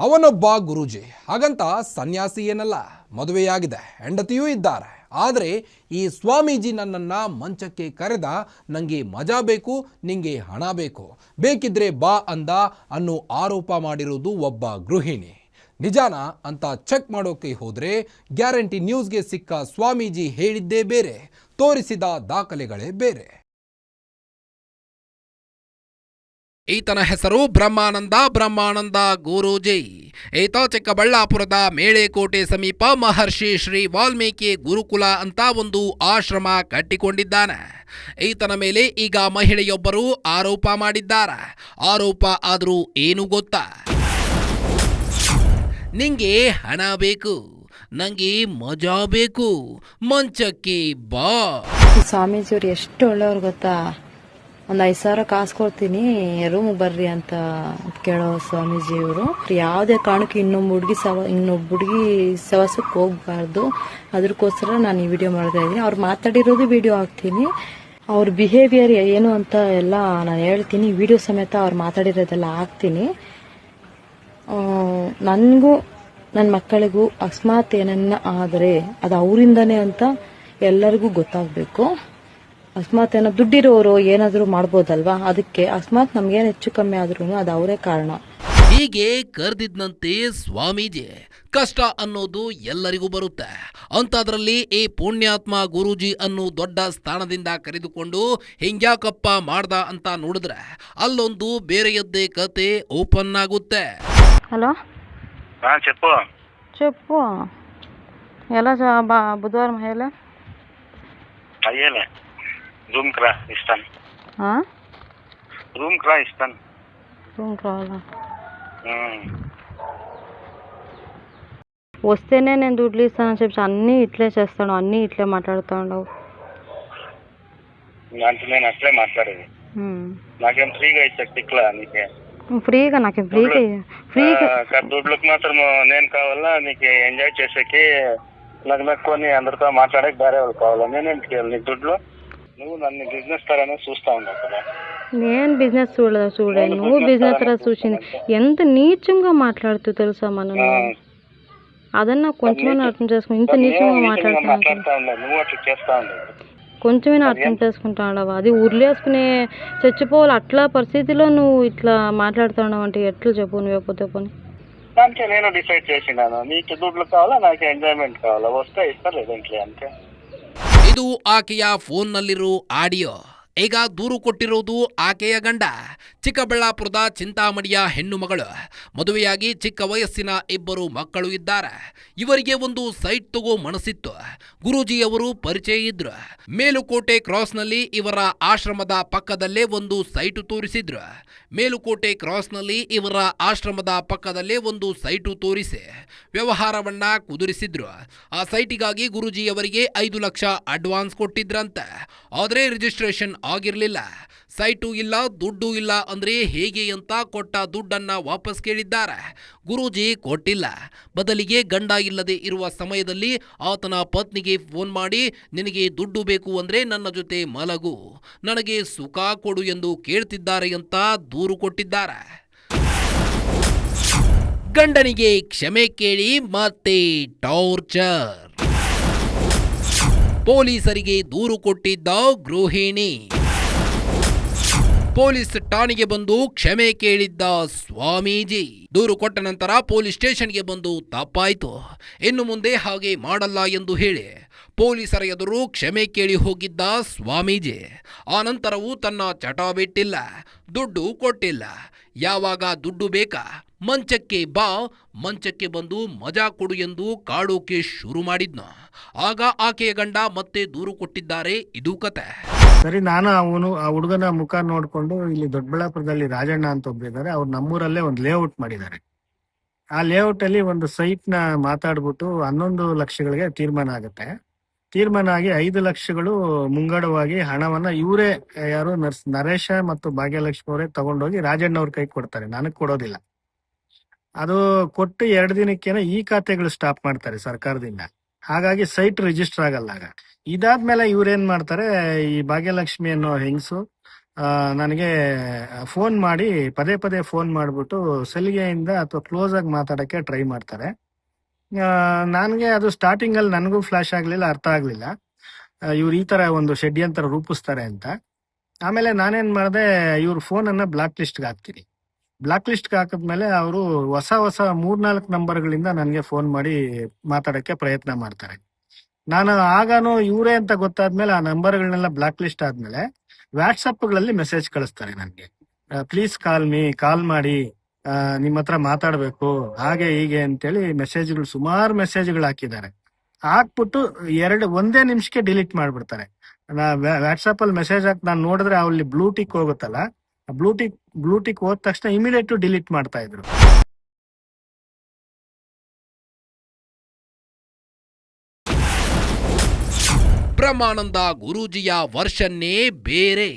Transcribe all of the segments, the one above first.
ಅವನೊಬ್ಬ ಗುರೂಜಿ, ಹಾಗಂತ ಸನ್ಯಾಸಿ ಏನಲ್ಲ, ಮದುವೆಯಾಗಿದೆ, ಹೆಂಡತಿಯೂ ಇದ್ದಾರೆ. ಆದರೆ ಈ ಸ್ವಾಮೀಜಿ ನನ್ನನ್ನು ಮಂಚಕ್ಕೆ ಕರೆದ, ನನಗೆ ಮಜಾ ಬೇಕು, ನಿಂಗೆ ಹಣ ಬೇಕು, ಬೇಕಿದ್ರೆ ಬಾ ಅಂದ ಅನ್ನೋ ಆರೋಪ ಮಾಡಿರೋದು ಒಬ್ಬ ಗೃಹಿಣಿ. ನಿಜಾನ ಅಂತ ಚೆಕ್ ಮಾಡೋಕೆ ಹೋದರೆ ಗ್ಯಾರಂಟಿ ನ್ಯೂಸ್ಗೆ ಸಿಕ್ಕ ಸ್ವಾಮೀಜಿ ಹೇಳಿದ್ದೇ ಬೇರೆ, ತೋರಿಸಿದ ದಾಖಲೆಗಳೇ ಬೇರೆ. ಈತನ ಹೆಸರು ಬ್ರಹ್ಮಾನಂದ ಗುರೂಜಿ. ಈತ ಚಿಕ್ಕಬಳ್ಳಾಪುರದ ಮೇಳೆಕೋಟೆ ಸಮೀಪ ಮಹರ್ಷಿ ಶ್ರೀ ವಾಲ್ಮೀಕಿ ಗುರುಕುಲ ಅಂತ ಒಂದು ಆಶ್ರಮ ಕಟ್ಟಿಕೊಂಡಿದ್ದಾನೆ. ಈತನ ಮೇಲೆ ಈಗ ಮಹಿಳೆಯೊಬ್ಬರು ಆರೋಪ ಮಾಡಿದ್ದಾರೆ. ಆರೋಪ ಆದರೂ ಏನು ಗೊತ್ತಾ? ನಿಂಗೆ ಹಣ ಬೇಕು, ನಂಗೆ ಮಜಾ ಬೇಕು, ಮಂಚಕ್ಕೆ ಬಾ. ಸ್ವಾಮೀಜಿಯವ್ರು ಎಷ್ಟು ಒಳ್ಳೆಯವ್ರು ಗೊತ್ತಾ? ಒಂದು 5,000 ಕಾಸು ಕೊಡ್ತೀನಿ, ರೂಮಿಗೆ ಬರ್ರಿ ಅಂತ ಕೇಳೋ ಸ್ವಾಮೀಜಿಯವರು. ಯಾವುದೇ ಕಾರಣಕ್ಕೆ ಇನ್ನೊಬ್ಬ ಹುಡುಗಿ ಸವಸಕ್ಕೆ ಹೋಗ್ಬಾರ್ದು. ಅದಕ್ಕೋಸ್ಕರ ನಾನು ಈ ವಿಡಿಯೋ ಮಾಡ್ತಾ ಇದ್ದೀನಿ. ಅವ್ರು ಮಾತಾಡಿರೋದು ವಿಡಿಯೋ ಹಾಕ್ತೀನಿ. ಅವ್ರ ಬಿಹೇವಿಯರ್ ಏನು ಅಂತ ಎಲ್ಲ ನಾನು ಹೇಳ್ತೀನಿ. ವಿಡಿಯೋ ಸಮೇತ ಅವ್ರು ಮಾತಾಡಿರೋದೆಲ್ಲ ಹಾಕ್ತೀನಿ. ನನಗೂ ನನ್ನ ಮಕ್ಕಳಿಗೂ ಅಕಸ್ಮಾತ್ ಏನನ್ನ ಆದರೆ ಅದು ಅವರಿಂದನೇ ಅಂತ ಎಲ್ಲರಿಗೂ ಗೊತ್ತಾಗಬೇಕು. ಅಕಸ್ಮಾತ್ ಏನೋ ದುಡ್ಡಿರೋರು ಏನಾದರೂ ಮಾಡ್ಬೋದಲ್ವಾ? ಅದಕ್ಕೆ ಅಕಸ್ಮಾತ್ ನಮ್ಗೇನು ಹೆಚ್ಚು ಕಮ್ಮಿ ಆದ್ರೂ ಅದು ಅವರೇ ಕಾರಣ. ಹೀಗೆ ಕರೆದಿದ್ದಂತೆ ಸ್ವಾಮೀಜಿ. ಕಷ್ಟ ಅನ್ನೋದು ಎಲ್ಲರಿಗೂ ಬರುತ್ತೆ. ಅಂಥದ್ರಲ್ಲಿ ಈ ಪುಣ್ಯಾತ್ಮ ಗುರೂಜಿ ಅನ್ನೋ ದೊಡ್ಡ ಸ್ಥಾನದಿಂದ ಕರೆದುಕೊಂಡು ಹಿಂಗ್ಯಾಕಪ್ಪ ಮಾಡ್ದ ಅಂತ ನೋಡಿದ್ರೆ ಅಲ್ಲೊಂದು ಬೇರೆಯದ್ದೇ ಕತೆ ಓಪನ್ ಆಗುತ್ತೆ. ಹಲೋ, చెప్పు చెప్పు. ఎలా బుధవారం అయ్యేలా అయ్యేలే రూమ్కి రా ఇస్తాను. రూమ్కి రా ఇస్తాను. రూమ్కి రావాలా? వస్తేనే నేను దుడ్లు ఇస్తానని చెప్పి అన్నీ ఇట్లే చేస్తాను, అన్నీ ఇట్లే మాట్లాడుతూ ఉండవు. అంటే నేను అట్లే మాట్లాడేది. నాకేం ఫ్రీగా ఇచ్చా టిక్లా నీకే? ఫ్రీగా నాకేం ఫ్రీగా దుడ్లకు మాత్రం నేను కావాలా? నీకు ఎంజాయ్ చేసేకి నగ్నక్కొని అందరితో మాట్లాడక వేరే వాళ్ళు కావాలా? నేనేంటికి వెళ్ళి నీకు దుడ్లు? నువ్వు నన్ను బిజినెస్ తరనే చూస్తా ఉన్నావు కదా. నేను బిజినెస్ చూడే, నువ్వు బిజినెస్ తర చూసింది. ఎంత నీచంగా మాట్లాడుతూ తెలుసా మనం? అదన్నా కొంచెమైనా అర్థం చేసుకుని. ఇంత నీచంగా మాట్లాడుతా ఉన్నావు నువ్వు, అట్లా చేస్తా ఉండవు. కొంచెమైనా అర్థం చేసుకుంటా ఉండవా? అది ఉర్లేసుకునే చచ్చిపోవాలి అట్లా పరిస్థితిలో నువ్వు ఇట్లా మాట్లాడుతూ ఉండవు అంటే ఎట్లా చెప్పు? నువ్వే పోతే పోనీ. దానికి నేను డిసైడ్ చేసినాను, నీకు దుడ్లు కావాలా, నాకు ఎంజాయ్మెంట్ కావాలా, వస్తే ఇస్తా లేదంటే అంతే. ಇದು ಆಕೆಯ ಫೋನ್ನಲ್ಲಿರೋ ಆಡಿಯೋ. ಈಗ ದೂರು ಕೊಟ್ಟಿರೋದು ಆಕೆಯ ಗಂಡ. ಚಿಕ್ಕಬಳ್ಳಾಪುರದ ಚಿಂತಾಮಣಿಯ ಹೆಣ್ಣು ಮಗಳು. ಮದುವೆಯಾಗಿ ಚಿಕ್ಕ ವಯಸ್ಸಿನ 2 ಮಕ್ಕಳು ಇದ್ದಾರೆ. ಇವರಿಗೆ ಒಂದು ಸೈಟ್ ತಗೋ ಮನಸ್ಸಿತ್ತು. ಗುರೂಜಿಯವರು ಪರಿಚಯ ಇದ್ರು. ಮೇಲುಕೋಟೆ ಕ್ರಾಸ್ನಲ್ಲಿ ಇವರ ಆಶ್ರಮದ ಪಕ್ಕದಲ್ಲೇ ಒಂದು ಸೈಟು ತೋರಿಸಿದ್ರು. ಮೇಲುಕೋಟೆ ಕ್ರಾಸ್ನಲ್ಲಿ ಇವರ ಆಶ್ರಮದ ಪಕ್ಕದಲ್ಲೇ ಒಂದು ಸೈಟು ತೋರಿಸಿ ವ್ಯವಹಾರವನ್ನ ಕುದುರಿಸಿದ್ರು. ಆ ಸೈಟಿಗಾಗಿ ಗುರೂಜಿಯವರಿಗೆ 5 ಲಕ್ಷ ಅಡ್ವಾನ್ಸ್ ಕೊಟ್ಟಿದ್ರಂತೆ. ಆದರೆ ರಿಜಿಸ್ಟ್ರೇಷನ್ ಆಗಿರಲಿಲ್ಲ. ಸೈಟು ಇಲ್ಲ, ದುಡ್ಡು ಇಲ್ಲ ಅಂದ್ರೆ ಹೇಗೆ ಅಂತ ಕೊಟ್ಟ ದುಡ್ಡನ್ನ ವಾಪಸ್ ಕೇಳಿದ್ದಾರೆ. ಗುರೂಜಿ ಕೊಟ್ಟಿಲ್ಲ. ಬದಲಿಗೆ ಗಂಡ ಇಲ್ಲದೆ ಇರುವ ಸಮಯದಲ್ಲಿ ಆತನ ಪತ್ನಿಗೆ ಫೋನ್ ಮಾಡಿ, ನಿನಗೆ ದುಡ್ಡು ಬೇಕು ಅಂದ್ರೆ ನನ್ನ ಜೊತೆ ಮಲಗು, ನನಗೆ ಸುಖ ಕೊಡು ಎಂದು ಕೇಳ್ತಿದ್ದಾರೆ ಅಂತ ದೂರು ಕೊಟ್ಟಿದ್ದಾರೆ. ಗಂಡನಿಗೆ ಕ್ಷಮೆ ಕೇಳಿ ಮತ್ತೆ ಟಾರ್ಚರ್. ಪೊಲೀಸರಿಗೆ ದೂರು ಕೊಟ್ಟಿದ್ದ ಗೃಹಿಣಿ. ಪೊಲೀಸ್ ಠಾಣೆಗೆ ಬಂದು ಕ್ಷಮೆ ಕೇಳಿದ್ದ ಸ್ವಾಮೀಜಿ. ದೂರು ಕೊಟ್ಟ ನಂತರ ಪೊಲೀಸ್ ಸ್ಟೇಷನ್ಗೆ ಬಂದು ತಪ್ಪಾಯಿತು, ಇನ್ನು ಮುಂದೆ ಹಾಗೆ ಮಾಡಲ್ಲ ಎಂದು ಹೇಳಿ ಪೊಲೀಸರ ಎದುರು ಕ್ಷಮೆ ಕೇಳಿ ಹೋಗಿದ್ದ ಸ್ವಾಮೀಜಿ. ಆ ನಂತರವೂ ತನ್ನ ಚಟ ಬಿಟ್ಟಿಲ್ಲ, ದುಡ್ಡು ಕೊಟ್ಟಿಲ್ಲ. ಯಾವಾಗ ದುಡ್ಡು ಬೇಕಾ, ಮಂಚಕ್ಕೆ ಬಾ, ಮಂಚಕ್ಕೆ ಬಂದು ಮಜಾ ಕೊಡು ಎಂದು ಕಾಡೋಕೆ ಶುರು ಮಾಡಿದ್ನು. ಆಗ ಆಕೆಯ ಗಂಡ ಮತ್ತೆ ದೂರು ಕೊಟ್ಟಿದ್ದಾರೆ. ಇದು ಕತೆ. ಸರಿ, ನಾನು ಆ ಹುಡುಗನ ಮುಖ ನೋಡ್ಕೊಂಡು ಇಲ್ಲಿ ದೊಡ್ಡಬಳ್ಳಾಪುರದಲ್ಲಿ ರಾಜಣ್ಣ ಅಂತ ಒಬ್ಬಿದ್ದಾರೆ, ಅವ್ರು ನಮ್ಮೂರಲ್ಲೇ ಒಂದು ಲೇಔಟ್ ಮಾಡಿದ್ದಾರೆ. ಆ ಲೇಔಟ್ ಅಲ್ಲಿ ಒಂದು ಸೈಟ್ ನ ಮಾತಾಡ್ಬಿಟ್ಟು 11 ಲಕ್ಷಗಳಿಗೆ ತೀರ್ಮಾನ ಆಗುತ್ತೆ. ತೀರ್ಮಾನ ಆಗಿ 5 ಲಕ್ಷಗಳು ಮುಂಗಡವಾಗಿ ಹಣವನ್ನ ಇವರೇ, ಯಾರು ನರೇಶ ಮತ್ತು ಭಾಗ್ಯಲಕ್ಷ್ಮಿ ಅವರೇ ತಗೊಂಡೋಗಿ ರಾಜಣ್ಣ ಅವ್ರ ಕೈ ಕೊಡ್ತಾರೆ, ನನಗ್ ಕೊಡೋದಿಲ್ಲ. ಅದು ಕೊಟ್ಟು 2 ದಿನಕ್ಕೇನೆ ಈ ಖಾತೆಗಳು ಸ್ಟಾಪ್ ಮಾಡ್ತಾರೆ ಸರ್ಕಾರದಿಂದ. ಹಾಗಾಗಿ ಸೈಟ್ ರಿಜಿಸ್ಟರ್ ಆಗಲ್ಲ. ಇದಾದ್ಮೇಲೆ ಇವ್ರೇನ್ ಮಾಡ್ತಾರೆ, ಈ ಭಾಗ್ಯಲಕ್ಷ್ಮಿ ಅನ್ನೋ ಹೆಂಗಸು ನನಗೆ ಫೋನ್ ಮಾಡಿ ಪದೇ ಪದೇ ಫೋನ್ ಮಾಡಿಬಿಟ್ಟು ಸಲಿಗೆಯಿಂದ ಅಥವಾ ಕ್ಲೋಸ್ ಆಗಿ ಮಾತಾಡೋಕ್ಕೆ ಟ್ರೈ ಮಾಡ್ತಾರೆ. ನನಗೆ ಅದು ಸ್ಟಾರ್ಟಿಂಗಲ್ಲಿ ನನಗೂ ಫ್ಲಾಶ್ ಆಗಲಿಲ್ಲ, ಅರ್ಥ ಆಗಲಿಲ್ಲ ಇವ್ರು ಈ ಥರ ಒಂದು ಷಡ್ಯಂತ್ರ ರೂಪಿಸ್ತಾರೆ ಅಂತ. ಆಮೇಲೆ ನಾನೇನು ಮಾಡಿದೆ, ಇವ್ರ ಫೋನನ್ನು ಬ್ಲಾಕ್ ಲಿಸ್ಟ್ಗೆ ಹಾಕ್ತೀನಿ. ಬ್ಲಾಕ್ ಲಿಸ್ಟ್ಗೆ ಹಾಕಿದ್ಮೇಲೆ ಅವರು ಹೊಸ 3-4 ನಂಬರ್ಗಳಿಂದ ನನಗೆ ಫೋನ್ ಮಾಡಿ ಮಾತಾಡೋಕ್ಕೆ ಪ್ರಯತ್ನ ಮಾಡ್ತಾರೆ. ನಾನು ಆಗಾನು ಇವರೇ ಅಂತ ಗೊತ್ತಾದ್ಮೇಲೆ ಆ ನಂಬರ್ಗಳನ್ನೆಲ್ಲ ಬ್ಲಾಕ್ ಲಿಸ್ಟ್ ಆದ್ಮೇಲೆ ವಾಟ್ಸಪ್ಗಳಲ್ಲಿ ಮೆಸೇಜ್ ಕಳಿಸ್ತಾರೆ ನನಗೆ. ಪ್ಲೀಸ್ ಕಾಲ್ ಮಾಡಿ, ನಿಮ್ಮ ಹತ್ರ ಮಾತಾಡಬೇಕು, ಹಾಗೆ ಹೀಗೆ ಅಂತೇಳಿ ಸುಮಾರು ಮೆಸೇಜ್ಗಳು ಹಾಕಿದ್ದಾರೆ. ಹಾಕ್ಬಿಟ್ಟು ಒಂದೇ ನಿಮಿಷಕ್ಕೆ ಡಿಲೀಟ್ ಮಾಡ್ಬಿಡ್ತಾರೆ. ವಾಟ್ಸಪ್ ಅಲ್ಲಿ ಮೆಸೇಜ್ ಹಾಕಿ ನಾನು ನೋಡಿದ್ರೆ ಅಲ್ಲಿ ಬ್ಲೂಟಿಕ್ ಹೋಗುತ್ತಲ್ಲ, ಬ್ಲೂಟಿಕ್ ಹೋದ ತಕ್ಷಣ ಇಮಿಡಿಯೇಟ್ ಡಿಲೀಟ್ ಮಾಡ್ತಾ ಇದ್ರು. ಬ್ರಹ್ಮಾನಂದ ಗುರೂಜಿಯ ವರ್ಷನ್ನೇ ಬೇರೆ.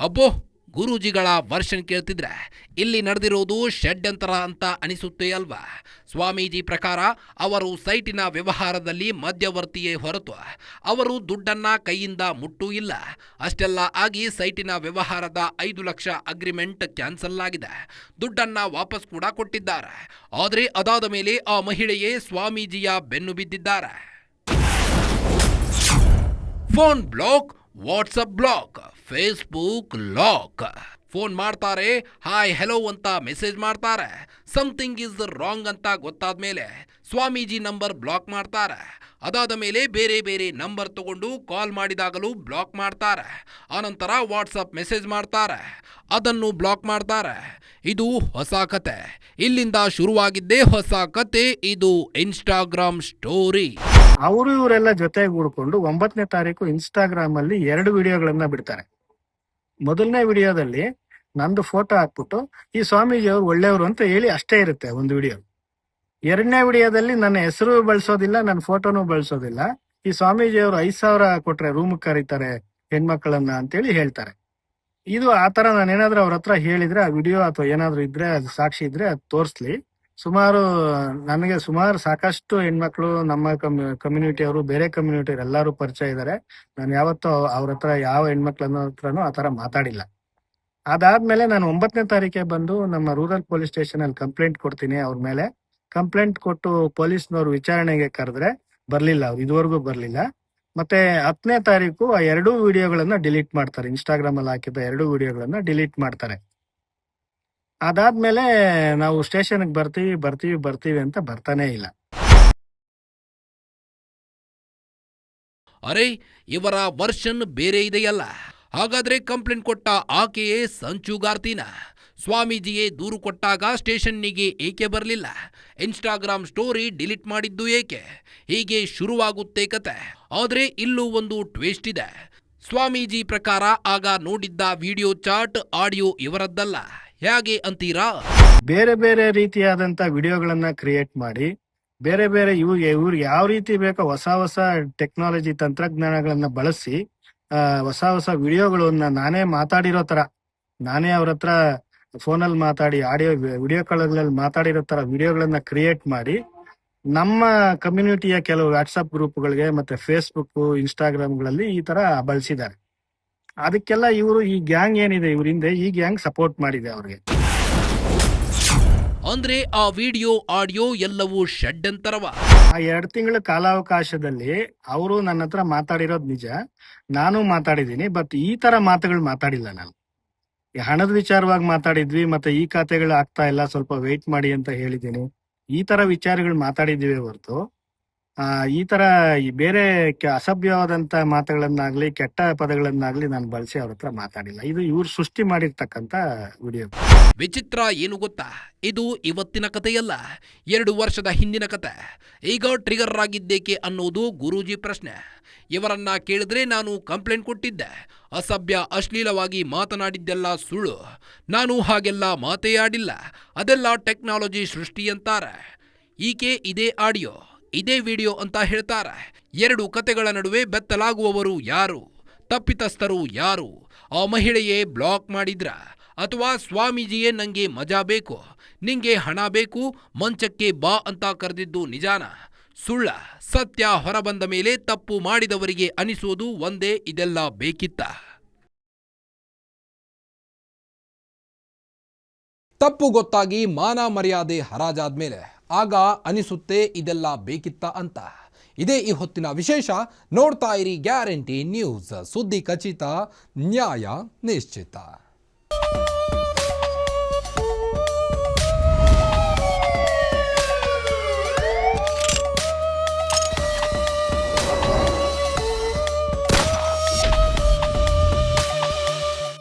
ಅಬ್ಬೋ, ಗುರೂಜಿಗಳ ವರ್ಷನ್ ಕೇಳ್ತಿದ್ರೆ ಇಲ್ಲಿ ನಡೆದಿರೋದು ಷಡ್ಯಂತರ ಅಂತ ಅನಿಸುತ್ತೆ ಅಲ್ವಾ? ಸ್ವಾಮೀಜಿ ಪ್ರಕಾರ ಅವರು ಸೈಟಿನ ವ್ಯವಹಾರದಲ್ಲಿ ಮಧ್ಯವರ್ತಿಯೇ ಹೊರತು ಅವರು ದುಡ್ಡನ್ನ ಕೈಯಿಂದ ಮುಟ್ಟೂ ಇಲ್ಲ. ಅಷ್ಟೆಲ್ಲ ಆಗಿ ಸೈಟಿನ ವ್ಯವಹಾರದ 5 ಲಕ್ಷ ಅಗ್ರಿಮೆಂಟ್ ಕ್ಯಾನ್ಸಲ್ ಆಗಿದೆ. ದುಡ್ಡನ್ನ ವಾಪಸ್ ಕೂಡ ಕೊಟ್ಟಿದ್ದಾರೆ. ಆದರೆ ಅದಾದ ಮೇಲೆ ಆ ಮಹಿಳೆಯೇ ಸ್ವಾಮೀಜಿಯ ಬೆನ್ನು ಬಿದ್ದಿದ್ದಾರೆ. Phone block, WhatsApp block, Facebook lock. Phone ಮಾಡ್ತಾರೆ, ಹಾಯ್ ಹೆಲೋ ಅಂತ ಮೆಸೇಜ್ ಮಾಡ್ತಾರೆ. ಸಮಥಿಂಗ್ ಇಸ್ ರಾಂಗ್ ಅಂತ ಗೊತ್ತಾದ ಮೇಲೆ ಸ್ವಾಮೀಜಿ ನಂಬರ್ ಬ್ಲಾಕ್ ಮಾಡ್ತಾರೆ. ಅದಾದ ಮೇಲೆ ಬೇರೆ ಬೇರೆ ನಂಬರ್ ತಗೊಂಡು ಕಾಲ್ ಮಾಡಿದಾಗಲೂ ಬ್ಲಾಕ್ ಮಾಡ್ತಾರೆ. ಆನಂತರ ವಾಟ್ಸಪ್ ಮೆಸೇಜ್ ಮಾಡ್ತಾರೆ, ಅದನ್ನು ಬ್ಲಾಕ್ ಮಾಡ್ತಾರೆ. ಇದು ಹೊಸ ಕತೆ. ಇಲ್ಲಿಂದ ಶುರುವಾಗಿದ್ದೇ ಹೊಸ ಕತೆ. ಇದು ಇನ್ಸ್ಟಾಗ್ರಾಮ್ ಸ್ಟೋರಿ. ಅವರು ಇವರೆಲ್ಲ ಜೊತೆಗೂಡ್ಕೊಂಡು 9ನೇ ತಾರೀಕು ಇನ್ಸ್ಟಾಗ್ರಾಮ್ ಅಲ್ಲಿ 2 ವಿಡಿಯೋಗಳನ್ನ ಬಿಡ್ತಾರೆ. ಮೊದಲನೇ ವಿಡಿಯೋದಲ್ಲಿ ನಂದು ಫೋಟೋ ಹಾಕ್ಬಿಟ್ಟು ಈ ಸ್ವಾಮೀಜಿ ಅವರು ಒಳ್ಳೆಯವರು ಅಂತ ಹೇಳಿ ಅಷ್ಟೇ ಇರುತ್ತೆ ಒಂದು ವಿಡಿಯೋ. 2ನೇ ವಿಡಿಯೋದಲ್ಲಿ ನನ್ನ ಹೆಸರು ಬಳಸೋದಿಲ್ಲ, ನನ್ನ ಫೋಟೋನು ಬಳಸೋದಿಲ್ಲ. ಈ ಸ್ವಾಮೀಜಿ ಅವರು 5,000 ಕೊಟ್ರೆ ರೂಮ್ ಕರೀತಾರೆ ಹೆಣ್ಮಕ್ಳನ್ನ ಅಂತೇಳಿ ಹೇಳ್ತಾರೆ. ಇದು ಆತರ ನಾನೇನಾದ್ರೂ ಅವ್ರ ಹತ್ರ ಹೇಳಿದ್ರೆ ಆ ವಿಡಿಯೋ ಅಥವಾ ಏನಾದ್ರು ಇದ್ರೆ, ಅದು ಸಾಕ್ಷಿ ಇದ್ರೆ ಅದು ತೋರಿಸ್ಲಿ. ನನಗೆ ಸಾಕಷ್ಟು ಹೆಣ್ಮಕ್ಳು ನಮ್ಮ ಕಮ್ಯುನಿಟಿಯವರು, ಬೇರೆ ಕಮ್ಯುನಿಟಿಯವರು ಎಲ್ಲರೂ ಪರಿಚಯ ಇದ್ದಾರೆ. ನಾನು ಯಾವತ್ತೂ ಅವ್ರ ಹತ್ರ ಯಾವ ಹೆಣ್ಮಕ್ಳನ್ನ ಹತ್ರನೂ ಆ ತರ ಮಾತಾಡಿಲ್ಲ. ಅದಾದ್ಮೇಲೆ ನಾನು 9ನೇ ತಾರೀಕೆ ಬಂದು ನಮ್ಮ ರೂರಲ್ ಪೊಲೀಸ್ ಸ್ಟೇಷನ್ ಅಲ್ಲಿ ಕಂಪ್ಲೇಂಟ್ ಕೊಡ್ತೀನಿ. ಅವ್ರ ಮೇಲೆ ಕಂಪ್ಲೇಂಟ್ ಕೊಟ್ಟು ಪೊಲೀಸ್ನವ್ರು ವಿಚಾರಣೆಗೆ ಕರೆದ್ರೆ ಬರ್ಲಿಲ್ಲ, ಅವ್ರು ಇದುವರೆಗೂ ಬರ್ಲಿಲ್ಲ. ಮತ್ತೆ 10ನೇ ತಾರೀಕು ಆ 2 ವಿಡಿಯೋಗಳನ್ನ ಡಿಲೀಟ್ ಮಾಡ್ತಾರೆ. ಇನ್ಸ್ಟಾಗ್ರಾಮ್ ಅಲ್ಲಿ ಹಾಕಿದ್ದ 2 ವಿಡಿಯೋಗಳನ್ನ ಡಿಲೀಟ್ ಮಾಡ್ತಾರೆ. ಅದಾದ್ಮೇಲೆ ನಾವು ಸ್ಟೇಷನ್ಗೆ ಬರ್ತೀವಿ ಅಂತ ಬರ್ತಾನೆ ಇಲ್ಲ. ಅರೆ, ಇವರ ವರ್ಷನ್ ಬೇರೆ ಇದೆಯಲ್ಲ. ಹಾಗಾದ್ರೆ ಕಂಪ್ಲೇಂಟ್ ಕೊಟ್ಟ ಆಕೆಯೇ ಸಂಚುಗಾರ್ತಿನ? ಸ್ವಾಮೀಜಿಯೇ ದೂರು ಕೊಟ್ಟಾಗ ಸ್ಟೇಷನ್ನಿಗೆ ಏಕೆ ಬರಲಿಲ್ಲ? ಇನ್ಸ್ಟಾಗ್ರಾಮ್ ಸ್ಟೋರಿ ಡಿಲೀಟ್ ಮಾಡಿದ್ದು ಏಕೆ? ಹೀಗೆ ಶುರುವಾಗುತ್ತೆ ಕತೆ. ಆದ್ರೆ ಇಲ್ಲೂ ಒಂದು ಟ್ವಿಸ್ಟ್ ಇದೆ. ಸ್ವಾಮೀಜಿ ಪ್ರಕಾರ ಆಗ ನೋಡಿದ್ದ ವಿಡಿಯೋ ಚಾಟ್, ಆಡಿಯೋ ಇವರದ್ದಲ್ಲ. ಹೇಗೆ ಅಂತೀರಾ? ಬೇರೆ ಬೇರೆ ರೀತಿಯಾದಂತ ವಿಡಿಯೋಗಳನ್ನ ಕ್ರಿಯೇಟ್ ಮಾಡಿ, ಬೇರೆ ಬೇರೆ ಇವ್ರಿಗೆ ಯಾವ ರೀತಿ ಬೇಕೋ ಹೊಸ ಟೆಕ್ನಾಲಜಿ ತಂತ್ರಜ್ಞಾನಗಳನ್ನ ಬಳಸಿ ಹೊಸ ವಿಡಿಯೋಗಳನ್ನ ನಾನೇ ಮಾತಾಡಿರೋ ತರ, ನಾನೇ ಅವ್ರ ಹತ್ರ ಫೋನಲ್ಲಿ ಮಾತಾಡಿ ಆಡಿಯೋ ವಿಡಿಯೋ ಕಾಲ್ಗಳಲ್ಲಿ ಮಾತಾಡಿರೋ ತರ ವಿಡಿಯೋಗಳನ್ನ ಕ್ರಿಯೇಟ್ ಮಾಡಿ ನಮ್ಮ ಕಮ್ಯುನಿಟಿಯ ಕೆಲವು ವಾಟ್ಸಪ್ ಗ್ರೂಪ್ಗಳಿಗೆ ಮತ್ತೆ ಫೇಸ್ಬುಕ್, ಇನ್ಸ್ಟಾಗ್ರಾಮ್ಗಳಲ್ಲಿ ಈ ತರ ಬಳಸಿದ್ದಾರೆ. ಅದಕ್ಕೆಲ್ಲ ಇವರು ಈ ಗ್ಯಾಂಗ್ ಏನಿದೆ ಇವ್ರ ಹಿಂದೆ, ಈ ಗ್ಯಾಂಗ್ ಸಪೋರ್ಟ್ ಮಾಡಿದೆ ಅವ್ರಿಗೆ. ಅಂದ್ರೆ ಆ ವಿಡಿಯೋ, ಆಡಿಯೋ ಎಲ್ಲವೂ ಷಡ್ಯಂತರವ? ಆ 2 ತಿಂಗಳ ಕಾಲಾವಕಾಶದಲ್ಲಿ ಅವರು ನನ್ನ ಹತ್ರ ಮಾತಾಡಿರೋದು ನಿಜ, ನಾನು ಮಾತಾಡಿದ್ದೀನಿ. ಬಟ್ ಈ ತರ ಮಾತುಗಳು ಮಾತಾಡಿಲ್ಲ ನಾನು. ಹಣದ ವಿಚಾರವಾಗಿ ಮಾತಾಡಿದ್ವಿ, ಮತ್ತೆ ಈ ಖಾತೆಗಳು ಆಗ್ತಾ ಇಲ್ಲ, ಸ್ವಲ್ಪ ವೆಯ್ಟ್ ಮಾಡಿ ಅಂತ ಹೇಳಿದ್ದೀನಿ. ಈ ತರ ವಿಚಾರಗಳು ಮಾತಾಡಿದ್ದೀವಿ ಹೊರತು ಈ ತರ ಬೇರೆ ಅಸಭ್ಯವಾದಂತ ಮಾತುಗಳನ್ನಾಗ್ಲಿ, ಕೆಟ್ಟ ಪದಗಳನ್ನಾಗ್ಲಿ ನಾನು ಬಳಸಿ ಅವ್ರ ಹತ್ರ ಮಾತಾಡಿಲ್ಲ. ಇದು ಇವ್ರು ಸೃಷ್ಟಿ ಮಾಡಿರ್ತಕ್ಕಂತ ವಿಡಿಯೋ. ವಿಚಿತ್ರ ಏನು ಗೊತ್ತಾ? ಇದು ಇವತ್ತಿನ ಕಥೆಯಲ್ಲ, 2 ವರ್ಷದ ಹಿಂದಿನ ಕತೆ. ಈಗ ಟ್ರಿಗರ್ ಆಗಿದ್ದೇಕೆ ಅನ್ನೋದು ಗುರೂಜಿ ಪ್ರಶ್ನೆ. ಇವರನ್ನ ಕೇಳಿದ್ರೆ ನಾನು ಕಂಪ್ಲೇಂಟ್ ಕೊಟ್ಟಿದ್ದೆ, ಅಸಭ್ಯ ಅಶ್ಲೀಲವಾಗಿ ಮಾತನಾಡಿದ್ದೆಲ್ಲ ಸುಳ್ಳು, ನಾನು ಹಾಗೆಲ್ಲ ಮಾತೇ ಆಡಿಲ್ಲ, ಅದೆಲ್ಲ ಟೆಕ್ನಾಲಜಿ ಸೃಷ್ಟಿ ಅಂತಾರೆ. ಈಕೆ ಇದೇ ಆಡಿಯೋ, ಇದೇ ವಿಡಿಯೋ ಅಂತ ಹೇಳ್ತಾರೆ. 2 ಕತೆಗಳ ನಡುವೆ ಬೆತ್ತಲಾಗುವವರು ಯಾರು? ತಪ್ಪಿತಸ್ಥರು ಯಾರು? ಆ ಮಹಿಳೆಯೇ ಬ್ಲಾಕ್ ಮಾಡಿದ್ರ ಅಥವಾ ಸ್ವಾಮೀಜಿಯೇ ನಂಗೆ ಮಜಾ ಬೇಕು, ನಿಂಗೆ ಹಣ ಬೇಕು, ಮಂಚಕ್ಕೆ ಬಾ ಅಂತ ಕರೆದಿದ್ದು ನಿಜಾನ? ಸುಳ್ಳ? ಸತ್ಯ ಹೊರಬಂದ ಮೇಲೆ ತಪ್ಪು ಮಾಡಿದವರಿಗೆ ಅನಿಸೋದು ಒಂದೇ, ಇದೆಲ್ಲ ಬೇಕಿತ್ತ? ತಪ್ಪು ಗೊತ್ತಾಗಿ ಮಾನ ಮರ್ಯಾದೆ ಹರಾಜಾದ್ಮೇಲೆ ಆಗ ಅನಿಸುತ್ತೆ ಇದೆಲ್ಲ ಬೇಕಿತ್ತ ಅಂತ. ಇದೇ ಈ ಹೊತ್ತಿನ ವಿಶೇಷ. ನೋಡ್ತಾ ಇರಿ ಗ್ಯಾರಂಟಿ ನ್ಯೂಸ್, ಸುದ್ದಿ ಖಚಿತ, ನ್ಯಾಯ ನಿಶ್ಚಿತ.